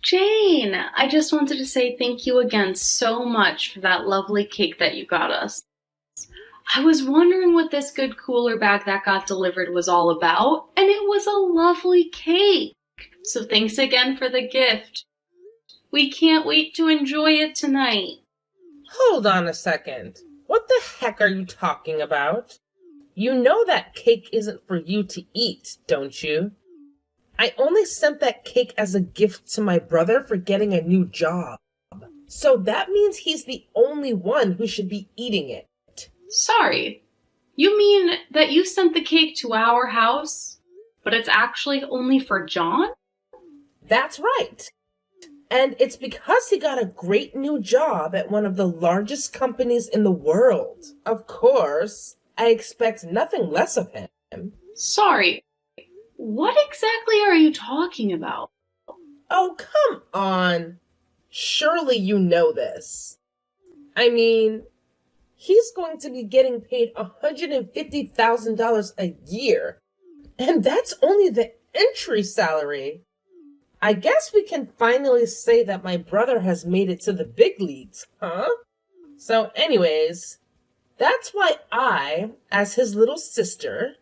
Jane, I just wanted to say thank you again so much for that lovely cake that you got us. I was wondering what this good cooler bag that got delivered was all about, and it was a lovely cake. So thanks again for the gift. We can't wait to enjoy it tonight. Hold on a second. What the heck are you talking about? You know that cake isn't for you to eat, don't you? I only sent that cake as a gift to my brother for getting a new job. So that means he's the only one who should be eating it. Sorry. You mean that you sent the cake to our house, but it's actually only for John? That's right. And it's because he got a great new job at one of the largest companies in the world. Of course, I expect nothing less of him. Sorry. What exactly are you talking about? Oh, come on. Surely you know this. I mean, he's going to be getting paid $150,000 a year. And that's only the entry salary. I guess we can finally say that my brother has made it to the big leagues, huh? So anyways, that's why I, as his little sister,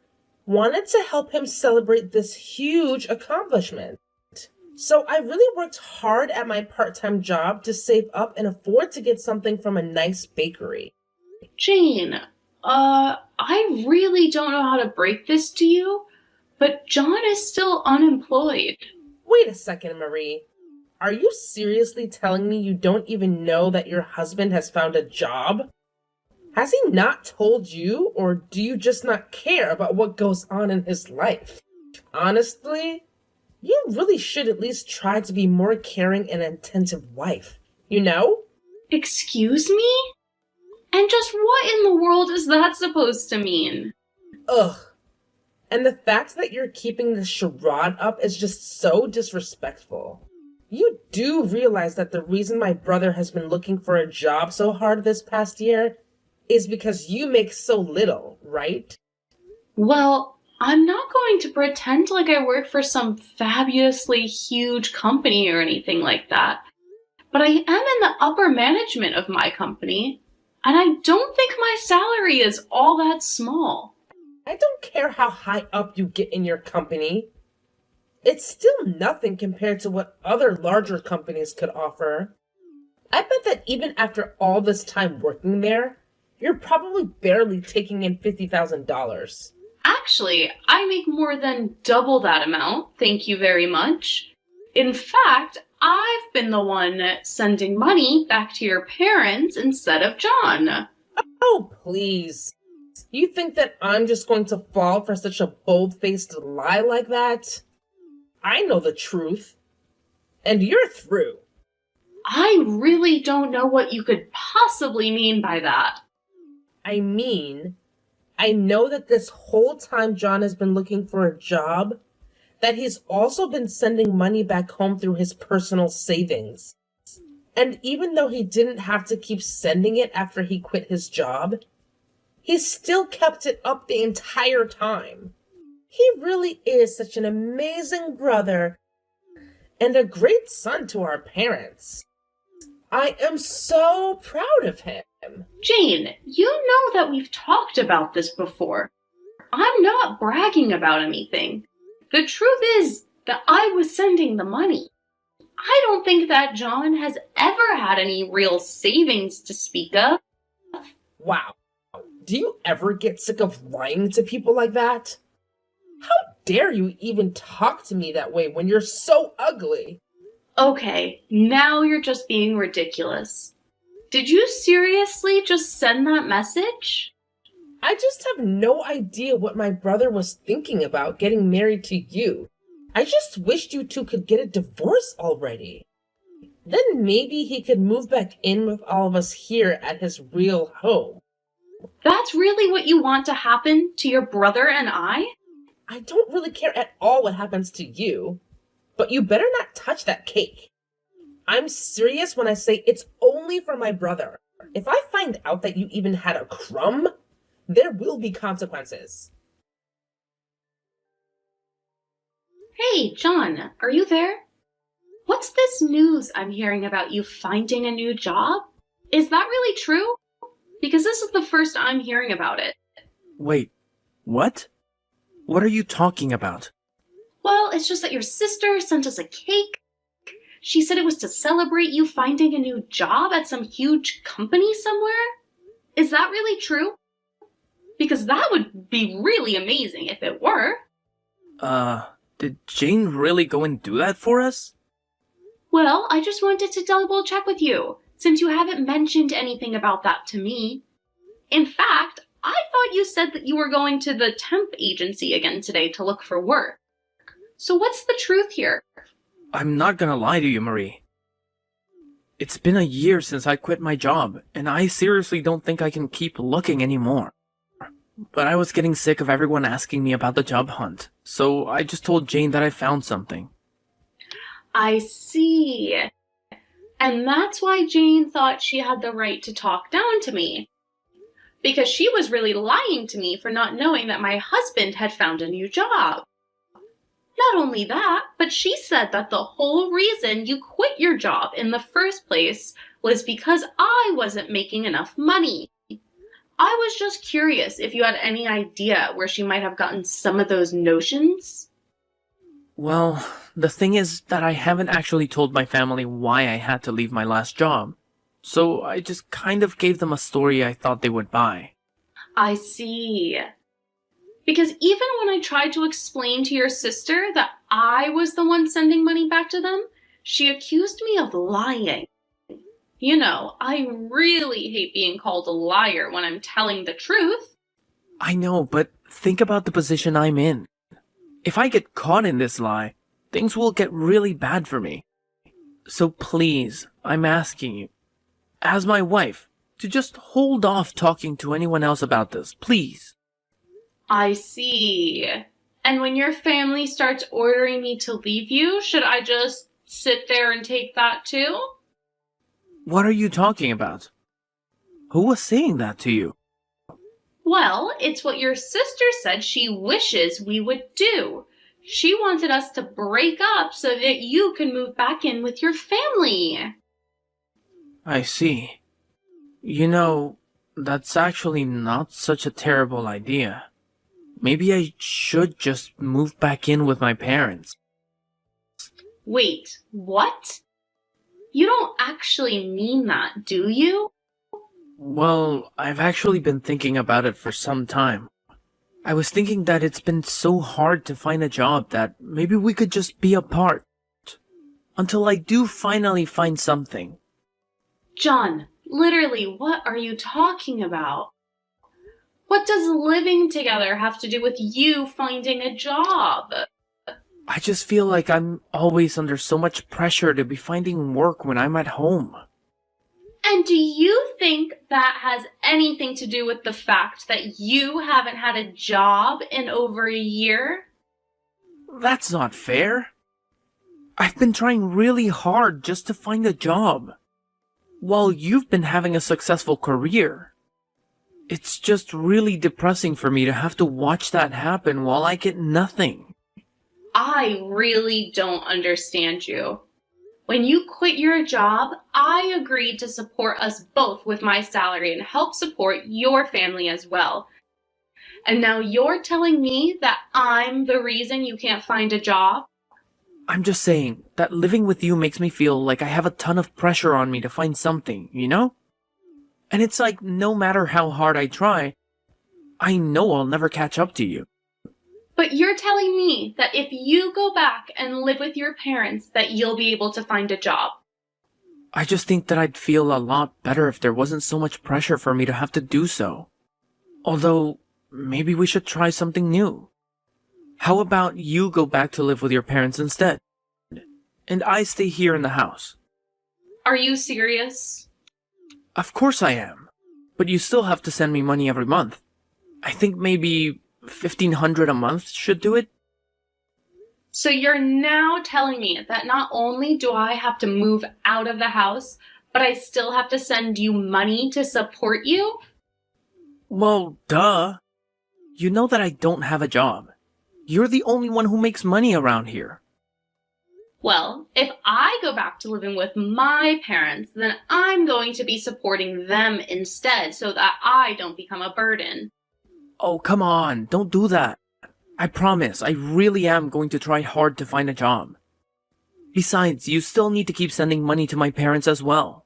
wanted to help him celebrate this huge accomplishment. So I really worked hard at my part-time job to save up and afford to get something from a nice bakery. Jane, I really don't know how to break this to you, but John is still unemployed. Wait a second, Marie. Are you seriously telling me you don't even know that your husband has found a job? Has he not told you, or do you just not care about what goes on in his life? Honestly, you really should at least try to be more caring and attentive wife, you know? Excuse me? And just what in the world is that supposed to mean? Ugh. And the fact that you're keeping this charade up is just so disrespectful. You do realize that the reason my brother has been looking for a job so hard this past year is because you make so little, right? Well, I'm not going to pretend like I work for some fabulously huge company or anything like that. But I am in the upper management of my company, and I don't think my salary is all that small. I don't care how high up you get in your company. It's still nothing compared to what other larger companies could offer. I bet that even after all this time working there, you're probably barely taking in $50,000. Actually, I make more than double that amount, thank you very much. In fact, I've been the one sending money back to your parents instead of John. Oh, please. You think that I'm just going to fall for such a bold-faced lie like that? I know the truth. And you're through. I really don't know what you could possibly mean by that. I mean, I know that this whole time John has been looking for a job, that he's also been sending money back home through his personal savings. And even though he didn't have to keep sending it after he quit his job, he still kept it up the entire time. He really is such an amazing brother and a great son to our parents. I am so proud of him. Jane, you know that we've talked about this before. I'm not bragging about anything. The truth is that I was sending the money. I don't think that John has ever had any real savings to speak of. Wow. Do you ever get sick of lying to people like that? How dare you even talk to me that way when you're so ugly? Okay, now you're just being ridiculous. Did you seriously just send that message? I just have no idea what my brother was thinking about getting married to you. I just wished you two could get a divorce already. Then maybe he could move back in with all of us here at his real home. That's really what you want to happen to your brother and I? I don't really care at all what happens to you, but you better not touch that cake. I'm serious when I say it's only for my brother. If I find out that you even had a crumb, there will be consequences. Hey, John, are you there? What's this news I'm hearing about you finding a new job? Is that really true? Because this is the first I'm hearing about it. Wait, what? What are you talking about? Well, it's just that your sister sent us a cake. She said it was to celebrate you finding a new job at some huge company somewhere. Is that really true? Because that would be really amazing if it were. Did Jane really go and do that for us? Well, I just wanted to double check with you, since you haven't mentioned anything about that to me. In fact, I thought you said that you were going to the temp agency again today to look for work. So what's the truth here? I'm not gonna lie to you, Marie. It's been a year since I quit my job, and I seriously don't think I can keep looking anymore. But I was getting sick of everyone asking me about the job hunt, so I just told Jane that I found something. I see. And that's why Jane thought she had the right to talk down to me. Because she was really lying to me for not knowing that my husband had found a new job. Not only that, but she said that the whole reason you quit your job in the first place was because I wasn't making enough money. I was just curious if you had any idea where she might have gotten some of those notions. Well, the thing is that I haven't actually told my family why I had to leave my last job. So I just kind of gave them a story I thought they would buy. I see. Because even when I tried to explain to your sister that I was the one sending money back to them, she accused me of lying. You know, I really hate being called a liar when I'm telling the truth. I know, but think about the position I'm in. If I get caught in this lie, things will get really bad for me. So please, I'm asking you, as my wife, to just hold off talking to anyone else about this, please. I see. And when your family starts ordering me to leave you, should I just sit there and take that too? What are you talking about? Who was saying that to you? Well, it's what your sister said she wishes we would do. She wanted us to break up so that you can move back in with your family. I see. You know, that's actually not such a terrible idea. Maybe I should just move back in with my parents. Wait, what? You don't actually mean that, do you? Well, I've actually been thinking about it for some time. I was thinking that it's been so hard to find a job that maybe we could just be apart. Until I do finally find something. John, literally, what are you talking about? What does living together have to do with you finding a job? I just feel like I'm always under so much pressure to be finding work when I'm at home. And do you think that has anything to do with the fact that you haven't had a job in over a year? That's not fair. I've been trying really hard just to find a job, while you've been having a successful career. It's just really depressing for me to have to watch that happen while I get nothing. I really don't understand you. When you quit your job, I agreed to support us both with my salary and help support your family as well. And now you're telling me that I'm the reason you can't find a job? I'm just saying that living with you makes me feel like I have a ton of pressure on me to find something, you know? And it's like no matter how hard I try, I know I'll never catch up to you. But you're telling me that if you go back and live with your parents, that you'll be able to find a job. I just think that I'd feel a lot better if there wasn't so much pressure for me to have to do so. Although, maybe we should try something new. How about you go back to live with your parents instead? And I stay here in the house. Are you serious? Of course I am. But you still have to send me money every month. I think maybe $1,500 a month should do it. So you're now telling me that not only do I have to move out of the house, but I still have to send you money to support you? Well, duh. You know that I don't have a job. You're the only one who makes money around here. Well, if I go back to living with my parents, then I'm going to be supporting them instead so that I don't become a burden. Oh, come on, don't do that. I promise, I really am going to try hard to find a job. Besides, you still need to keep sending money to my parents as well.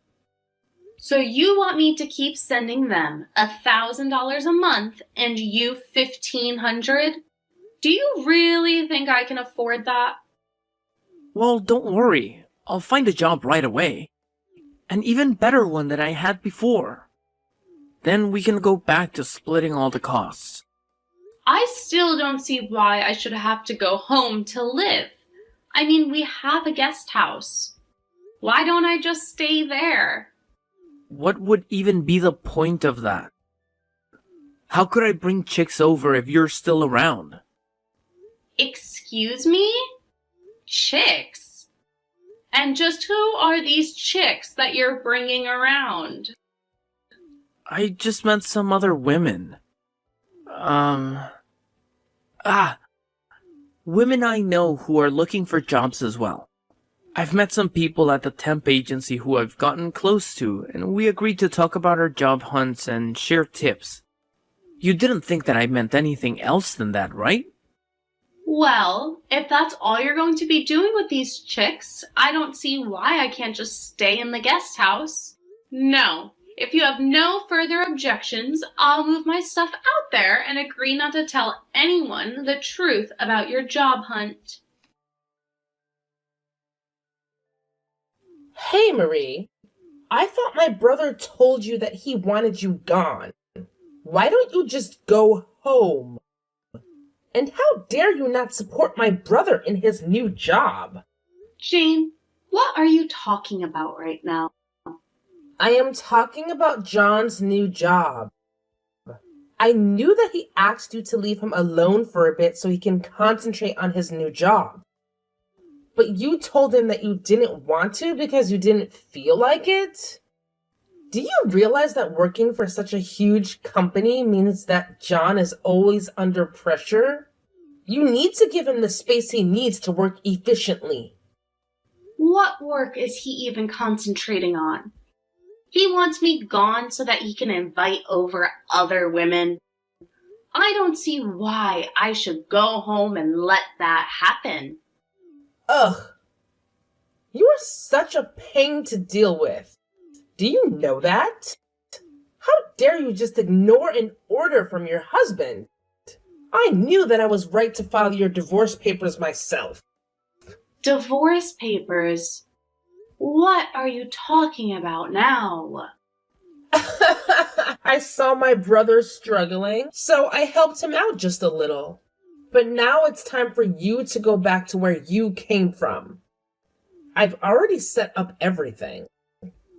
So you want me to keep sending them $1,000 a month and you $1,500? Do you really think I can afford that? Well, don't worry. I'll find a job right away. An even better one than I had before. Then we can go back to splitting all the costs. I still don't see why I should have to go home to live. I mean, we have a guest house. Why don't I just stay there? What would even be the point of that? How could I bring chicks over if you're still around? Excuse me? Chicks? And just who are these chicks that you're bringing around? I just met some other women. Women I know who are looking for jobs as well. I've met some people at the temp agency who I've gotten close to, and we agreed to talk about our job hunts and share tips. You didn't think that I meant anything else than that, right? Well, if that's all you're going to be doing with these chicks, I don't see why I can't just stay in the guest house. No. If you have no further objections, I'll move my stuff out there and agree not to tell anyone the truth about your job hunt. Hey, Marie. I thought my brother told you that he wanted you gone. Why don't you just go home? And how dare you not support my brother in his new job? Jane, what are you talking about right now? I am talking about John's new job. I knew that he asked you to leave him alone for a bit so he can concentrate on his new job. But you told him that you didn't want to because you didn't feel like it? Do you realize that working for such a huge company means that John is always under pressure? You need to give him the space he needs to work efficiently. What work is he even concentrating on? He wants me gone so that he can invite over other women. I don't see why I should go home and let that happen. Ugh. You are such a pain to deal with. Do you know that? How dare you just ignore an order from your husband? I knew that I was right to file your divorce papers myself. Divorce papers? What are you talking about now? I saw my brother struggling, so I helped him out just a little. But now it's time for you to go back to where you came from. I've already set up everything.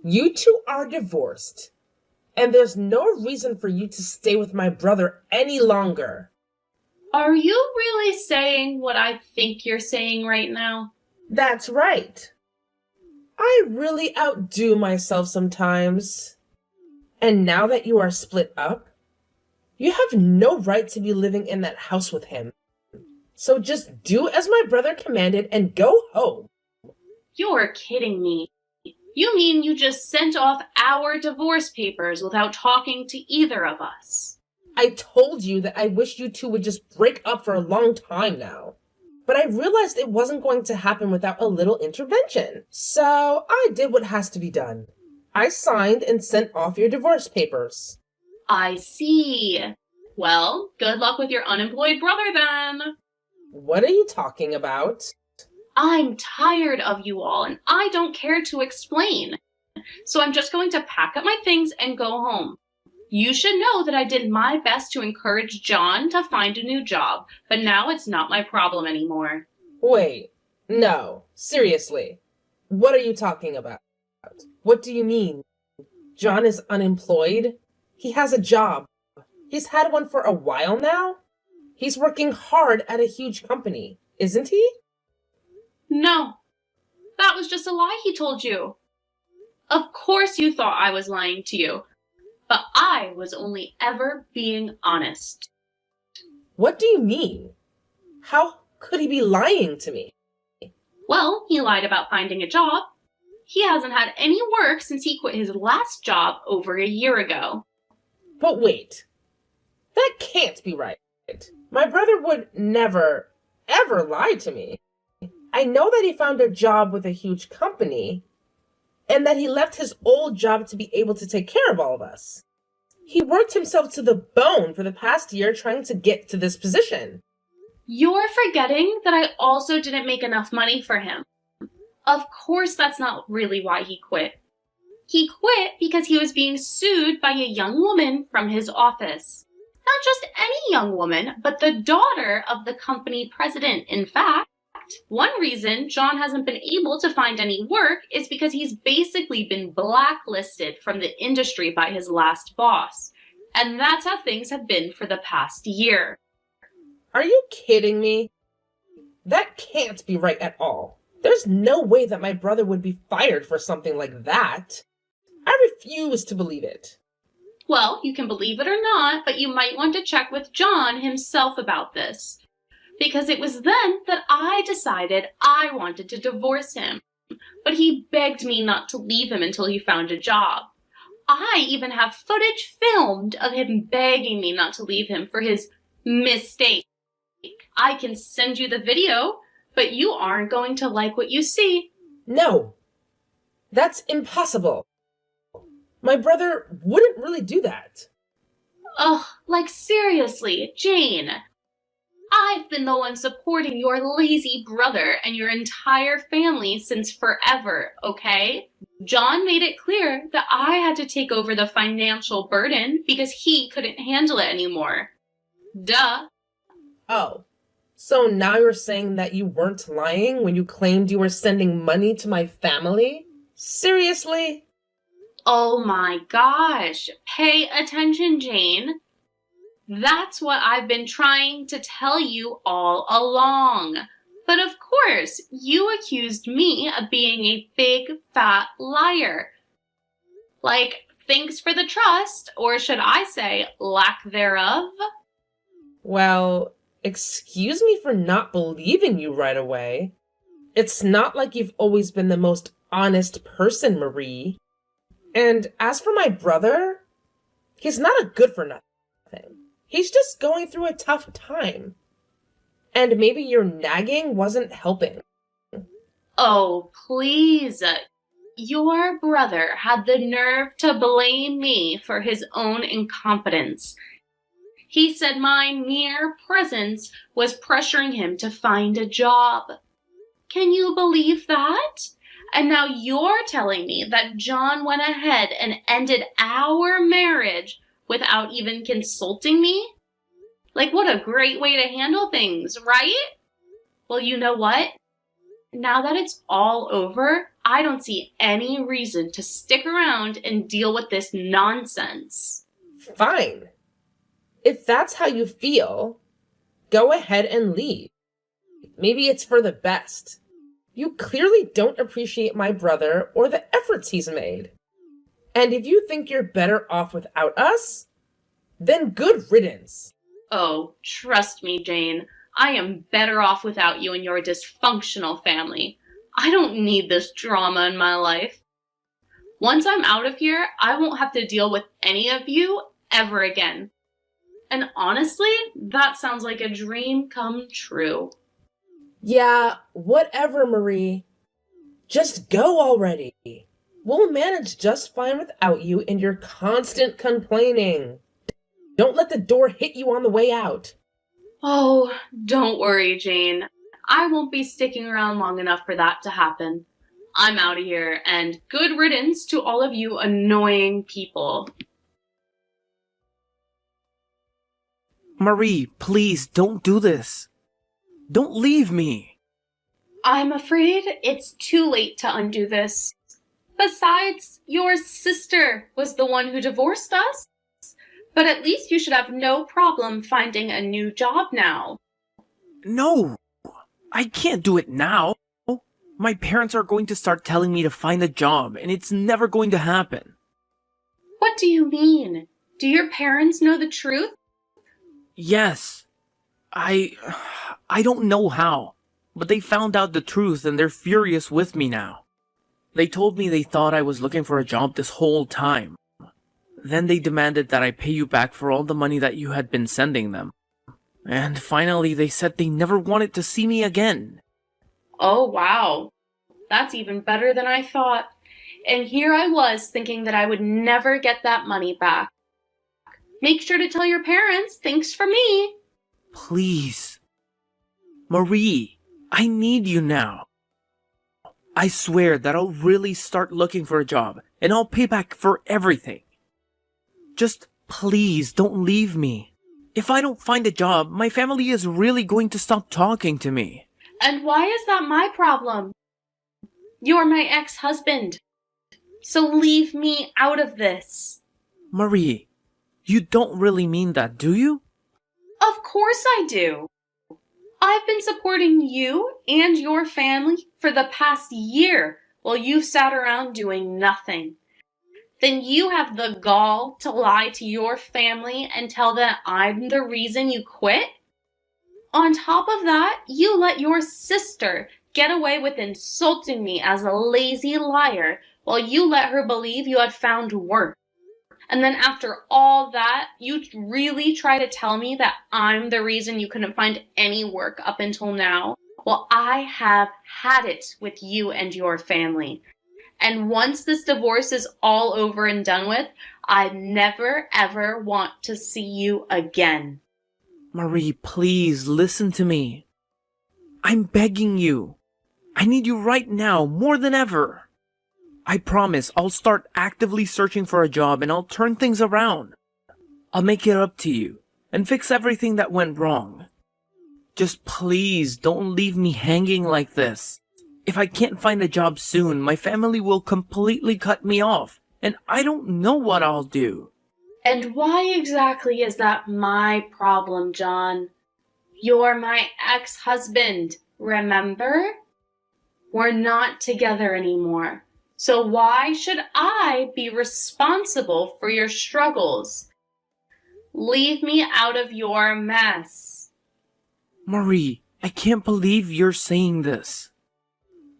You two are divorced, and there's no reason for you to stay with my brother any longer. Are you really saying what I think you're saying right now? That's right. I really outdo myself sometimes. And now that you are split up, you have no right to be living in that house with him. So just do as my brother commanded and go home. You're kidding me. You mean you just sent off our divorce papers without talking to either of us? I told you that I wish you two would just break up for a long time now. But I realized it wasn't going to happen without a little intervention. So I did what has to be done. I signed and sent off your divorce papers. I see. Well, good luck with your unemployed brother then. What are you talking about? I'm tired of you all, and I don't care to explain. So I'm just going to pack up my things and go home. You should know that I did my best to encourage John to find a new job, but now it's not my problem anymore. Wait, no, seriously. What are you talking about? What do you mean? John is unemployed? He has a job. He's had one for a while now? He's working hard at a huge company, isn't he? No, that was just a lie he told you. Of course you thought I was lying to you, but I was only ever being honest. What do you mean? How could he be lying to me? Well, he lied about finding a job. He hasn't had any work since he quit his last job over a year ago. But wait, that can't be right. My brother would never, ever lie to me. I know that he found a job with a huge company, and that he left his old job to be able to take care of all of us. He worked himself to the bone for the past year trying to get to this position. You're forgetting that I also didn't make enough money for him. Of course, that's not really why he quit. He quit because he was being sued by a young woman from his office. Not just any young woman, but the daughter of the company president, in fact. One reason John hasn't been able to find any work is because he's basically been blacklisted from the industry by his last boss. And that's how things have been for the past year. Are you kidding me? That can't be right at all. There's no way that my brother would be fired for something like that. I refuse to believe it. Well, you can believe it or not, but you might want to check with John himself about this. Because it was then that I decided I wanted to divorce him. But he begged me not to leave him until he found a job. I even have footage filmed of him begging me not to leave him for his mistake. I can send you the video, but you aren't going to like what you see. No, that's impossible. My brother wouldn't really do that. Ugh, like seriously, Jane. I've been the one supporting your lazy brother and your entire family since forever, okay? John made it clear that I had to take over the financial burden because he couldn't handle it anymore. Duh. Oh, so now you're saying that you weren't lying when you claimed you were sending money to my family? Seriously? Oh my gosh. Pay attention, Jane. That's what I've been trying to tell you all along. But of course, you accused me of being a big fat liar. Like, thanks for the trust, or should I say, lack thereof? Well, excuse me for not believing you right away. It's not like you've always been the most honest person, Marie. And as for my brother, he's not a good for nothing. He's just going through a tough time. And maybe your nagging wasn't helping. Oh, please. Your brother had the nerve to blame me for his own incompetence. He said my mere presence was pressuring him to find a job. Can you believe that? And now you're telling me that John went ahead and ended our marriage without even consulting me? Like, what a great way to handle things, right? Well, you know what? Now that it's all over, I don't see any reason to stick around and deal with this nonsense. Fine. If that's how you feel, go ahead and leave. Maybe it's for the best. You clearly don't appreciate my brother or the efforts he's made. And if you think you're better off without us, then good riddance. Oh, trust me, Jane. I am better off without you and your dysfunctional family. I don't need this drama in my life. Once I'm out of here, I won't have to deal with any of you ever again. And honestly, that sounds like a dream come true. Yeah, whatever, Marie. Just go already. We'll manage just fine without you and your constant complaining. Don't let the door hit you on the way out. Oh, don't worry, Jane. I won't be sticking around long enough for that to happen. I'm out of here, and good riddance to all of you annoying people. Marie, please don't do this. Don't leave me. I'm afraid it's too late to undo this. Besides, your sister was the one who divorced us. But at least you should have no problem finding a new job now. No, I can't do it now. My parents are going to start telling me to find a job, and it's never going to happen. What do you mean? Do your parents know the truth? Yes. I don't know how. But they found out the truth and they're furious with me now. They told me they thought I was looking for a job this whole time. Then they demanded that I pay you back for all the money that you had been sending them. And finally they said they never wanted to see me again. Oh, wow. That's even better than I thought. And here I was thinking that I would never get that money back. Make sure to tell your parents, thanks for me. Please. Marie, I need you now. I swear that I'll really start looking for a job and I'll pay back for everything. Just please don't leave me. If I don't find a job, my family is really going to stop talking to me. And why is that my problem? You're my ex-husband. So leave me out of this. Marie, you don't really mean that, do you? Of course I do. I've been supporting you and your family for the past year while you've sat around doing nothing. Then you have the gall to lie to your family and tell them I'm the reason you quit? On top of that, you let your sister get away with insulting me as a lazy liar while you let her believe you had found work. And then after all that, you really try to tell me that I'm the reason you couldn't find any work up until now? Well, I have had it with you and your family. And once this divorce is all over and done with, I never ever want to see you again. Marie, please listen to me. I'm begging you. I need you right now more than ever. I promise I'll start actively searching for a job and I'll turn things around. I'll make it up to you and fix everything that went wrong. Just please don't leave me hanging like this. If I can't find a job soon, my family will completely cut me off and I don't know what I'll do. And why exactly is that my problem, John? You're my ex-husband, remember? We're not together anymore. So why should I be responsible for your struggles? Leave me out of your mess. Marie, I can't believe you're saying this.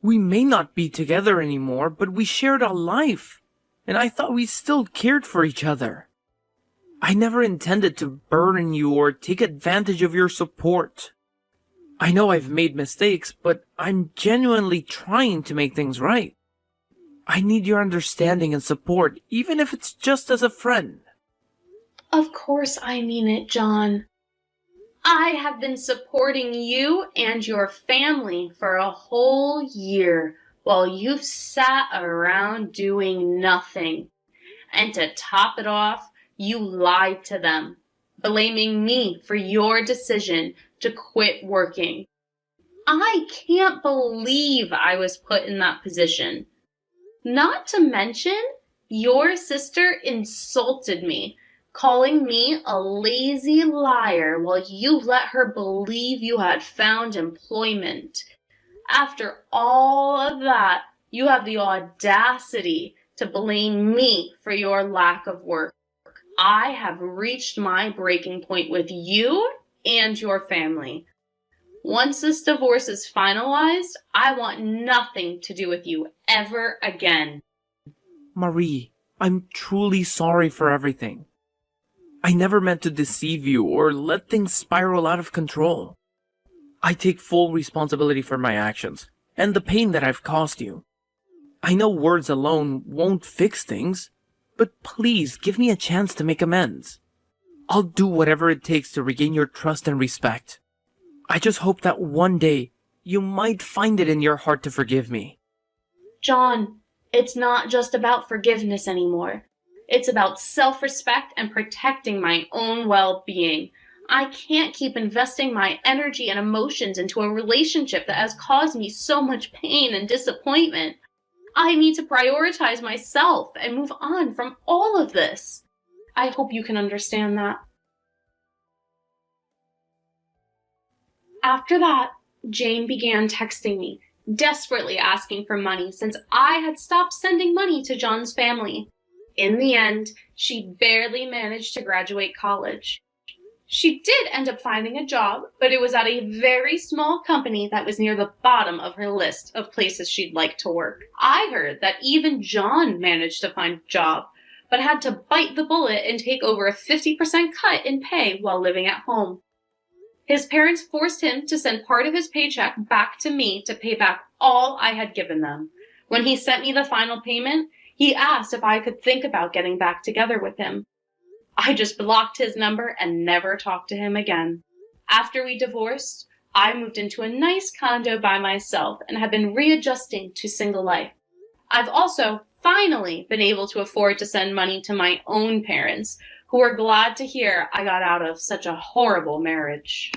We may not be together anymore, but we shared a life, and I thought we still cared for each other. I never intended to burden you or take advantage of your support. I know I've made mistakes, but I'm genuinely trying to make things right. I need your understanding and support, even if it's just as a friend. Of course I mean it, John. I have been supporting you and your family for a whole year while you've sat around doing nothing. And to top it off, you lied to them, blaming me for your decision to quit working. I can't believe I was put in that position. Not to mention, your sister insulted me, calling me a lazy liar while you let her believe you had found employment. After all of that, you have the audacity to blame me for your lack of work. I have reached my breaking point with you and your family. Once this divorce is finalized, I want nothing to do with you ever again. Marie, I'm truly sorry for everything. I never meant to deceive you or let things spiral out of control. I take full responsibility for my actions and the pain that I've caused you. I know words alone won't fix things, but please give me a chance to make amends. I'll do whatever it takes to regain your trust and respect. I just hope that one day you might find it in your heart to forgive me. John, it's not just about forgiveness anymore. It's about self-respect and protecting my own well-being. I can't keep investing my energy and emotions into a relationship that has caused me so much pain and disappointment. I need to prioritize myself and move on from all of this. I hope you can understand that. After that, Jane began texting me, desperately asking for money since I had stopped sending money to John's family. In the end, she barely managed to graduate college. She did end up finding a job, but it was at a very small company that was near the bottom of her list of places she'd like to work. I heard that even John managed to find a job, but had to bite the bullet and take over a 50% cut in pay while living at home. His parents forced him to send part of his paycheck back to me to pay back all I had given them. When he sent me the final payment, he asked if I could think about getting back together with him. I just blocked his number and never talked to him again. After we divorced, I moved into a nice condo by myself and have been readjusting to single life. I've also finally been able to afford to send money to my own parents, who are glad to hear I got out of such a horrible marriage.